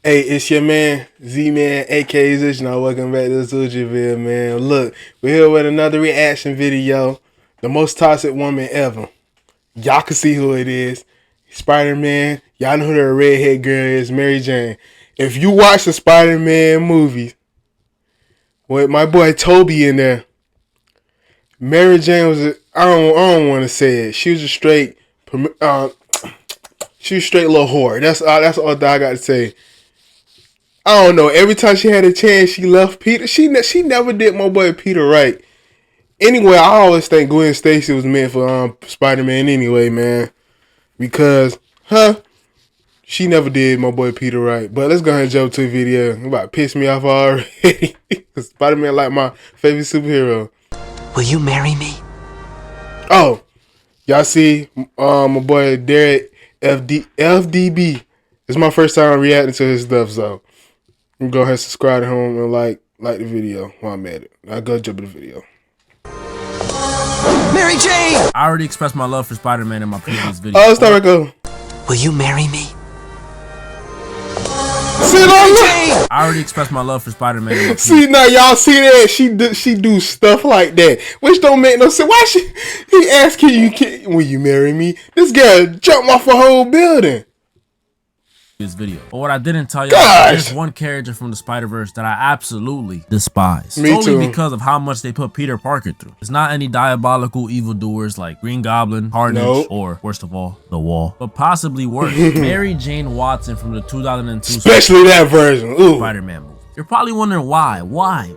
Hey, it's your man, Z-Man, aka Zishna. Welcome back to the Sujiville, man. Look, we're here with another reaction video. The most toxic woman ever. Y'all can see who it is. Spider-Man. Y'all know who the redhead girl is, Mary Jane. If you watch the Spider-Man movies with my boy Toby in there, Mary Jane was I don't want to say it. She was a straight little whore. That's all that I got to say. I don't know. Every time she had a chance, she left Peter. She never did my boy Peter right. Anyway, I always think Gwen Stacy was meant for Spider-Man anyway, man. Because, she never did my boy Peter right. But let's go ahead and jump to the video. It's about to piss me off already. Spider-Man like my favorite superhero. Will you marry me? Oh, y'all see my boy Derek FDB. It's my first time reacting to his stuff, so go ahead and subscribe to him and like the video while I'm at it. I'll go jump in the video. Mary Jane! I already expressed my love for Spider-Man in my previous video. Oh, start right go. Will you marry me? See, I already expressed my love for Spider-Man in my see, now y'all see that? She do stuff like that, which don't make no sense. Why he asking you, will you marry me? This girl jumped off a whole building. This video. But what I didn't tell y'all, there's one character from the Spider-Verse that I absolutely despise. Me solely too. Because of how much they put Peter Parker through. It's not any diabolical evildoers like Green Goblin, Carnage, or worst of all, The Wall. But possibly worse, Mary Jane Watson from the 2002 especially that version. Spider-Man movie. You're probably wondering why?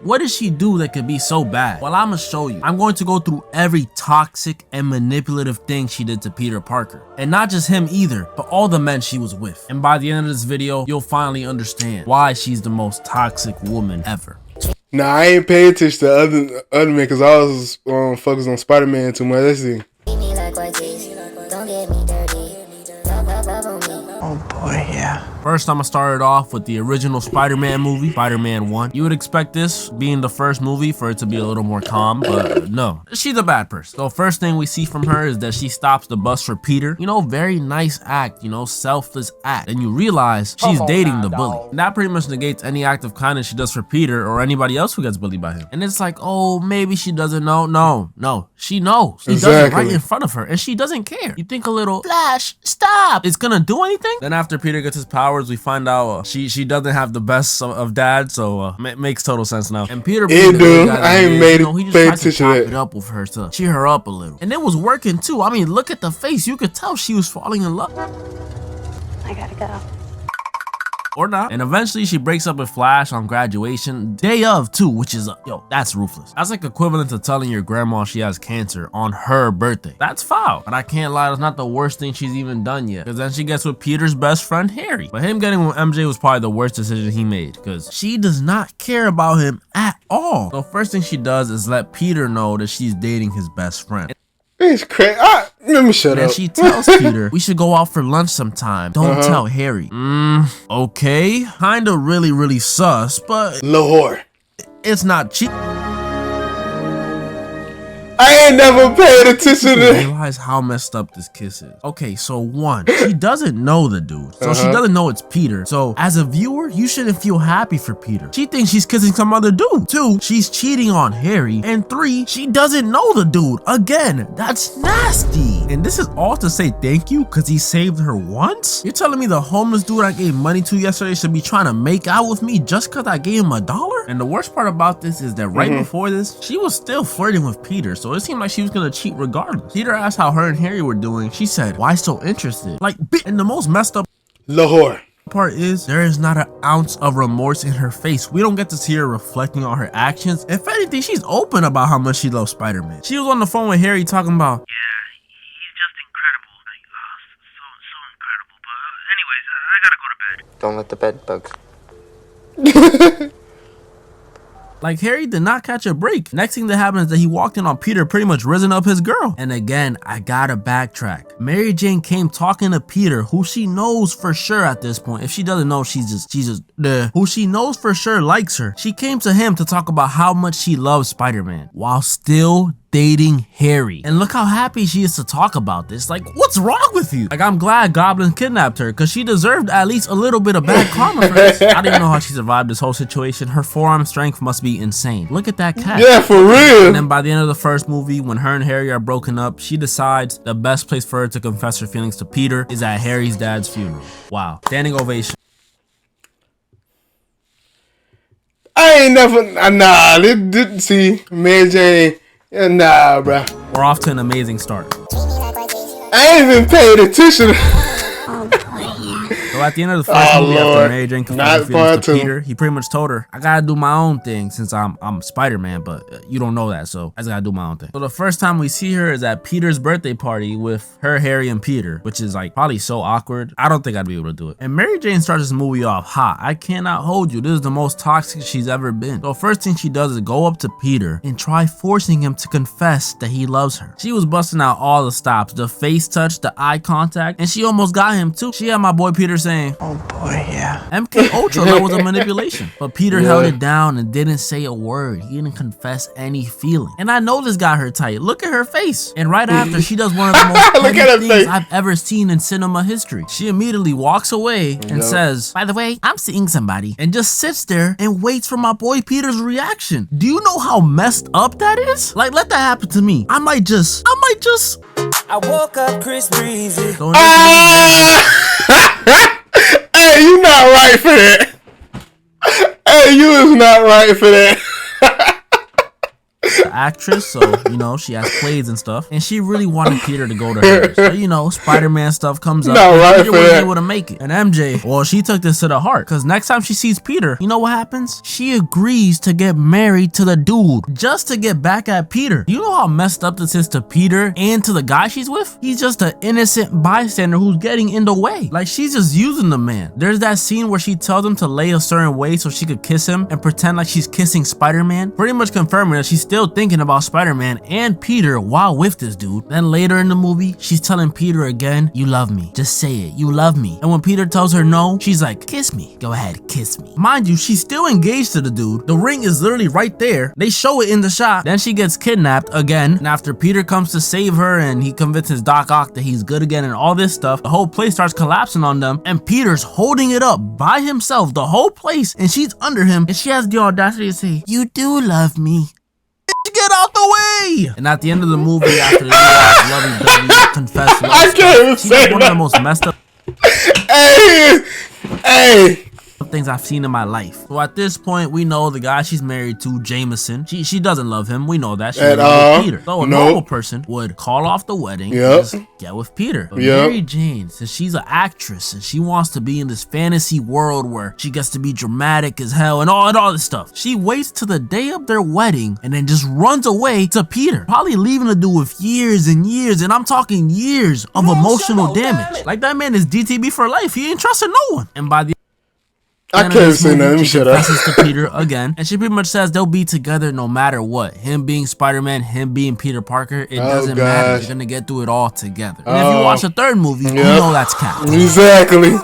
What did she do that could be so bad? Well, I'm gonna show you. I'm going to go through every toxic and manipulative thing she did to Peter Parker. And not just him either, but all the men she was with. And by the end of this video, you'll finally understand why she's the most toxic woman ever. Nah, I ain't paying attention to other men because I was focused on Spider-Man too much. Let's see. Oh boy, yeah. First, I'm gonna start it off with the original Spider-Man movie, Spider-Man 1. You would expect this, being the first movie, for it to be a little more calm, but no. She's a bad person. So first thing we see from her is that she stops the bus for Peter. You know, very nice act, you know, selfless act. And you realize she's dating the bully. And that pretty much negates any act of kindness she does for Peter or anybody else who gets bullied by him. And it's like, oh, maybe she doesn't know. No, she knows. He does it right in front of her, and she doesn't care. You think a little, Flash, stop. It's gonna do anything? Then after Peter gets his powers, we find out she doesn't have the best of dads, so makes total sense now. And Peter, I ain't made it. He just tried to top it up with her to cheer her up a little, and it was working too. I mean, look at the face; you could tell she was falling in love. I gotta go. Or not. And eventually she breaks up with Flash on graduation day of too, which is yo, that's ruthless. That's like equivalent to telling your grandma she has cancer on her birthday. That's foul. But I can't lie, that's not the worst thing she's even done yet, because then she gets with Peter's best friend Harry. But him getting with MJ was probably the worst decision he made, because she does not care about him at all. So first thing she does is let Peter know that she's dating his best friend. It's crazy. Let me shut up. And she tells Peter, we should go out for lunch sometime. Don't tell Harry. Okay. Kinda really sus, but Lahore. It's not cheap. I ain't never paid attention to that. Realize how messed up this kiss is. Okay, so one, she doesn't know the dude. So she doesn't know it's Peter. So as a viewer, you shouldn't feel happy for Peter. She thinks she's kissing some other dude. Two, she's cheating on Harry. And three, she doesn't know the dude. Again, that's nasty. And this is all to say thank you because he saved her once? You're telling me the homeless dude I gave money to yesterday should be trying to make out with me just because I gave him $1? And the worst part about this is that right before this, she was still flirting with Peter. So it seemed like she was gonna cheat regardless. Peter asked how her and Harry were doing. She said, why so interested? Like, and the most messed up Lahore part is there is not an ounce of remorse in her face. We don't get to see her reflecting on her actions. If anything, she's open about how much she loves Spider-Man. She was on the phone with Harry talking about, yeah, he's just incredible. Like, so incredible. boys. I gotta go to bed. Don't let the bed bugs. Like, Harry did not catch a break. Next thing that happened is that he walked in on Peter pretty much risen up his girl. And again, I gotta backtrack. Mary Jane came talking to Peter, who she knows for sure at this point. If she doesn't know, she's just who she knows for sure likes her. She came to him to talk about how much she loves Spider-Man while still dating Harry. And look how happy she is to talk about this. Like, what's wrong with you? Like, I'm glad Goblin kidnapped her because she deserved at least a little bit of bad karma for this. I don't even know how she survived this whole situation. Her forearm strength must be insane. Look at that cat. Yeah, for real. And then by the end of the first movie, when her and Harry are broken up, she decides the best place for her to confess her feelings to Peter is at Harry's dad's funeral. Wow. Standing ovation. I ain't never, nah, this, see, Mary Jane, yeah, nah, bruh. We're off to an amazing start. I ain't even paid attention. So at the end of the first movie, after Lord. Mary Jane Not confessed her feelings part to two. Peter, he pretty much told her, I gotta do my own thing since I'm Spider-Man, but you don't know that, so I just gotta do my own thing. So the first time we see her is at Peter's birthday party with her, Harry, and Peter, which is like probably so awkward. I don't think I'd be able to do it. And Mary Jane starts this movie off hot. I cannot hold you. This is the most toxic she's ever been. So first thing she does is go up to Peter and try forcing him to confess that he loves her. She was busting out all the stops, the face touch, the eye contact, and she almost got him too. She had my boy Peter saying, Oh boy, yeah. MK Ultra levels of manipulation. But Peter held it down and didn't say a word. He didn't confess any feeling. And I know this got her tight. Look at her face. And right after, she does one of the most Look at her petty face. things I've ever seen in cinema history. She immediately walks away and says, by the way, I'm seeing somebody. And just sits there and waits for my boy Peter's reaction. Do you know how messed up that is? Like, let that happen to me. I might just I woke up Chris Breezy. go into Hey, you not right for that. Hey, you is not right for that. the actress, so you know she has plays and stuff, and she really wanted Peter to go to her. So you know, Spider-Man stuff comes up, Not and right Peter for wasn't that. able to make it. And MJ, well, she took this to the heart, because next time she sees Peter, you know what happens? She agrees to get married to the dude just to get back at Peter. You know how messed up this is to Peter and to the guy she's with? He's just an innocent bystander who's getting in the way. Like, she's just using the man. There's that scene where she tells him to lay a certain way so she could kiss him and pretend like she's kissing Spider-Man, pretty much confirming that she's still thinking about Spider-Man and Peter while with this dude. Then later in the movie, she's telling Peter again, you love me. Just say it. You love me. And when Peter tells her no, she's like, kiss me. Go ahead, kiss me. Mind you, she's still engaged to the dude. The ring is literally right there. They show it in the shot. Then she gets kidnapped again. And after Peter comes to save her and he convinces Doc Ock that he's good again and all this stuff, the whole place starts collapsing on them. And Peter's holding it up by himself, the whole place. And she's under him. And she has the audacity to say, you do love me. Get out the way! And at the end of the movie, after the lovey-dovey confessed love, I can't even she say did one of the that. most messed up Hey. things I've seen in my life. So at this point, we know the guy she's married to, Jameson, she doesn't love him. We know that. She's At in love all. with Peter. So a Nope. normal person would call off the wedding Yep. and just get with Peter. But Yep. Mary Jane, since she's an actress and she wants to be in this fantasy world where she gets to be dramatic as hell and all this stuff, she waits till the day of their wedding and then just runs away to Peter, probably leaving the dude with years and years, and I'm talking years of emotional damage. Like, that man is DTB for life. He ain't trusting no one. And by the I end of can't this say movie, nothing. Let me she shut up. confesses to Peter again, and she pretty much says they'll be together no matter what. Him being Spider-Man, him being Peter Parker, it doesn't matter. gosh. They're gonna get through it all together. And if you watch the third movie, you Yep. know that's cap. Exactly.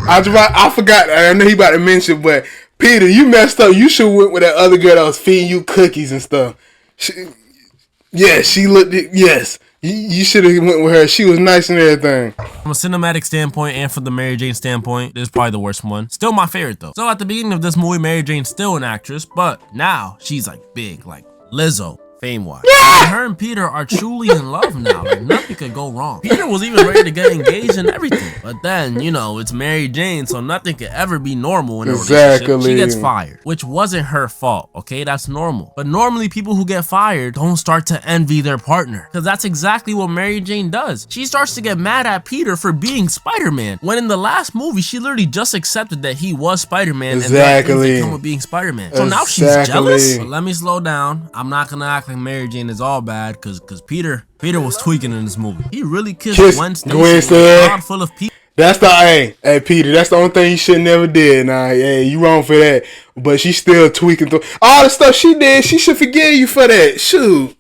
I forgot. I know he about to mention, but Peter, you messed up. You should went with that other girl that was feeding you cookies and stuff. She looked. Yes, you should have went with her. She was nice and everything. From a cinematic standpoint and from the Mary Jane standpoint, this is probably the worst one. Still my favorite though. So at the beginning of this movie, Mary Jane's still an actress, but now she's like big, like Lizzo. Fame-wise. And her and Peter are truly in love now. Like, nothing could go wrong. Peter was even ready to get engaged and everything. But then, you know, it's Mary Jane, so nothing could ever be normal in a relationship. Exactly. She gets fired, which wasn't her fault, okay? That's normal. But normally people who get fired don't start to envy their partner, because that's exactly what Mary Jane does. She starts to get mad at Peter for being Spider-Man, when in the last movie, she literally just accepted that he was Spider-Man and that Exactly. come with being Spider-Man. So now she's Exactly. jealous. But let me slow down. I'm not gonna act like Mary Jane is all bad, because Peter was tweaking in this movie. He really kissed Kiss Gwen Stacy Gwen in a Stacy. crowd full of people. That's the hey Peter. That's the only thing you should never did. Nah, yeah, you wrong for that. But she still tweaking through all the stuff she did. She should forgive you for that. Shoot.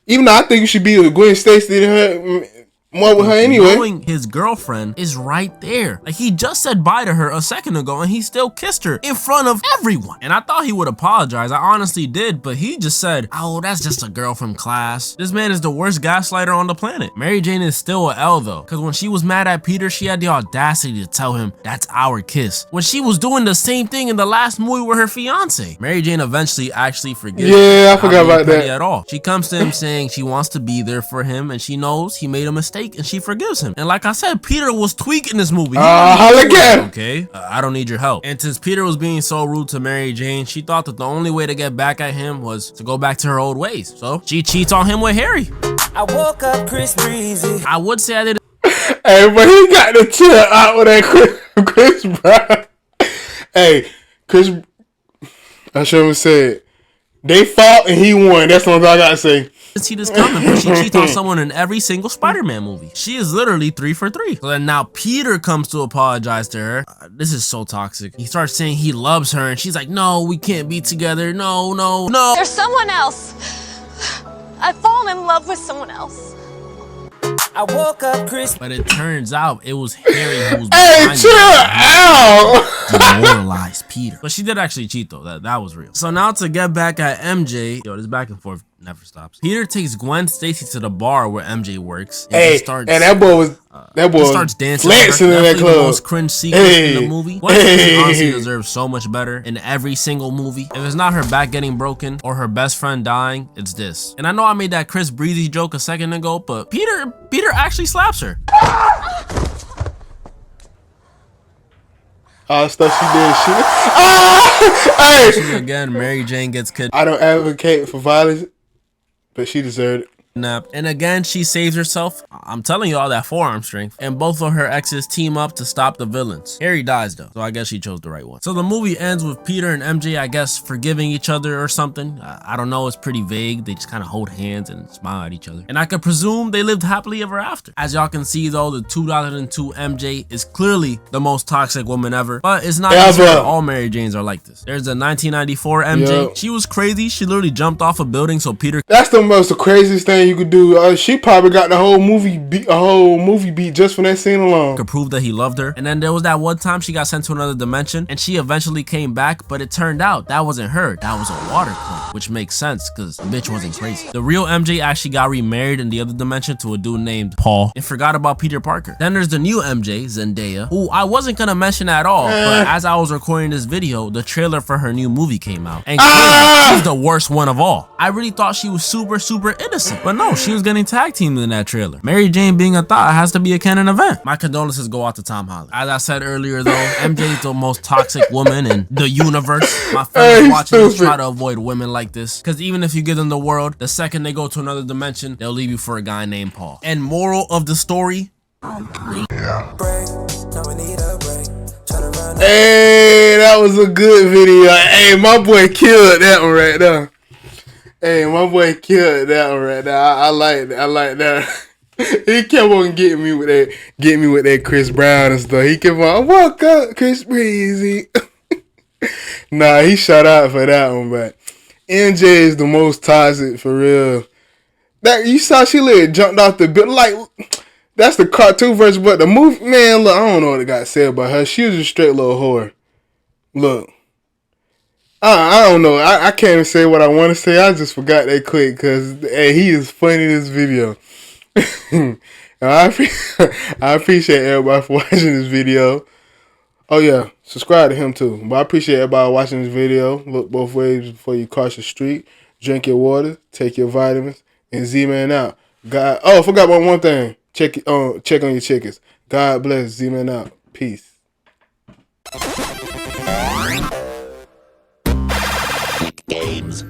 Even though I think you should be with Gwen Stacy and her more with her anyway. Knowing his girlfriend is right there. Like, he just said bye to her a second ago and he still kissed her in front of everyone. And I thought he would apologize. I honestly did, but he just said, oh, that's just a girl from class. This man is the worst gaslighter on the planet. Mary Jane is still a L though, because when she was mad at Peter, she had the audacity to tell him that's our kiss, when she was doing the same thing in the last movie with her fiance. Mary Jane eventually actually forgives him. Yeah, I forgot about that. At all. She comes to him saying she wants to be there for him and she knows he made a mistake and she forgives him. And like I said, Peter was tweaking this movie. Okay, I don't need your help. And since Peter was being so rude to Mary Jane, she thought that the only way to get back at him was to go back to her old ways. So she cheats on him with Harry. I woke up Chris Breezy. I would say I did. Hey, but he got the chill out with that Chris Brown. Hey, Chris, I should have said they fought and he won. That's what I gotta say. See this coming, but she cheats on someone in every single Spider-Man movie. She is literally 3 for 3. So then now Peter comes to apologize to her. This is so toxic. He starts saying he loves her and she's like, no, we can't be together. No, no, no. There's someone else. I've fallen in love with someone else. I woke up Chris. But it turns out it was Harry who was Hey, chill out. demoralized Peter. But she did actually cheat though. That was real. So now to get back at MJ, yo, this back and forth never stops. Peter takes Gwen Stacy to the bar where MJ works. And Hey, and that boy starts dancing. flexing in that Definitely club. the most cringe sequence in the movie. Gwen Stacy honestly deserves so much better in every single movie. If it's not her back getting broken or her best friend dying, it's this. And I know I made that Chris Breezy joke a second ago, but Peter actually slaps her. All the stuff she did, shit. Hey, Again, Mary Jane gets kidnapped. I don't advocate for violence, but she deserved it. And again, she saves herself. I'm telling you all that forearm strength. And both of her exes team up to stop the villains. Harry dies though, so I guess she chose the right one. So the movie ends with Peter and MJ, I guess, forgiving each other or something. I don't know, it's pretty vague. They just kind of hold hands and smile at each other. And I could presume they lived happily ever after. As y'all can see though, the 2002 MJ is clearly the most toxic woman ever. But it's not just her. All Mary Janes are like this. There's the 1994 MJ. Yep. She was crazy. She literally jumped off a building so Peter... That's the craziest thing you could do. She probably got the whole movie beat just from that scene alone. Could prove that he loved her. And then there was that one time she got sent to another dimension and she eventually came back, but it turned out that wasn't her. That was a water clone, which makes sense because the bitch wasn't crazy. The real MJ actually got remarried in the other dimension to a dude named Paul and forgot about Peter Parker. Then there's the new MJ, Zendaya, who I wasn't gonna mention at all, but as I was recording this video, the trailer for her new movie came out. And clearly, she's the worst one of all. I really thought she was super innocent, but no, she was getting tag teamed in that trailer. Mary Jane being a thought has to be a canon event. My condolences go out to Tom Holland. As I said earlier though, MJ is the most toxic woman in the universe. My friends watching this try to avoid women like this, because even if you give them the world, the second they go to another dimension, they'll leave you for a guy named Paul. And moral of the story, Hey, that was a good video. Hey, my boy killed that one right there. Hey, my boy killed that one right there. I like that. He kept on getting me with that Chris Brown and stuff. He kept on, I woke up Chris Breezy. Nah, he shut out for that one, but MJ is the most toxic for real. That you saw she literally jumped off the building. Like, that's the cartoon version, but the movie, man, look, I don't know what it got said about her. She was a straight little whore. Look. I don't know. I can't even say what I want to say. I just forgot that quick because hey, he is funny in this video. I appreciate everybody for watching this video. Oh yeah, subscribe to him too. But I appreciate everybody watching this video. Look both ways before you cross the street. Drink your water. Take your vitamins. And Z-Man out. God. Oh, I forgot about one thing. Check on your chickens. God bless. Z-Man out. Peace. Games.